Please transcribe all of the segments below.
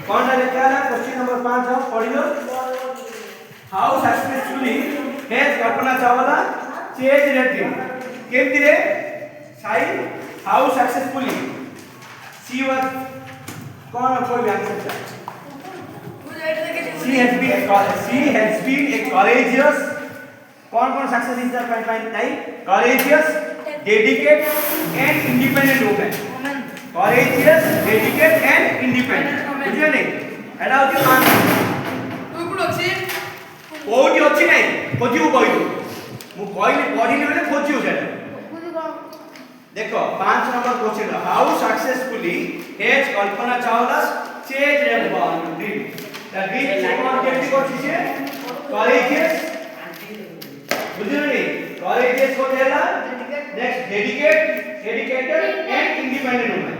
कौन सा लिखा है क्वेश्चन नंबर 5 हम पढ़ियो how successfully has Kalpana Chawla change rating केमती रे Sai how successfully she was कौन कोई answer she has been a courageous कौन success in the pipeline like courageous dedicated and independent woman courageous dedicated and independent বুঝলে নেই এটা হচ্ছে মান কোগুলো আছে কোটি ଅଛି নাই খোঁজিও কইলো মু কইলি পড়িনি বলে খোঁজিও সেটা দেখো 5 নম্বর question how successfully has Kalpana Chawla change rating The big one কেমতি করছিছে courageous বুঝলে নেই courageous কোন ହେଲା next dedicated and independent woman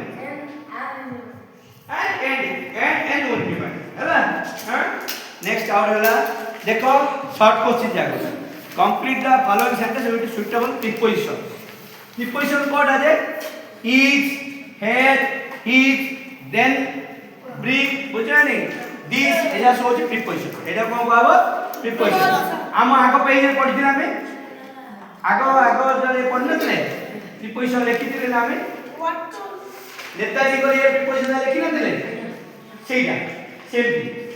and independent ହେଲା हां नेक्स्ट आउट होला देखो शॉर्ट क्वेश्चन जागो complete the following sentence with suitable preposition code আছে is had is then bring বুঝলে নেই this এজা সহজ প্রিপোজিশন এটা কোন কহব প্রিপোজিশন हम आगो पेज रे पढिथिला ଆମେ आगो जरे पढनथले प्रिपोजिशन लिखिथिले ना ଆମେ नेताजी को ये प्रिपोजिशन लिखि नथिले सेइटा सेमती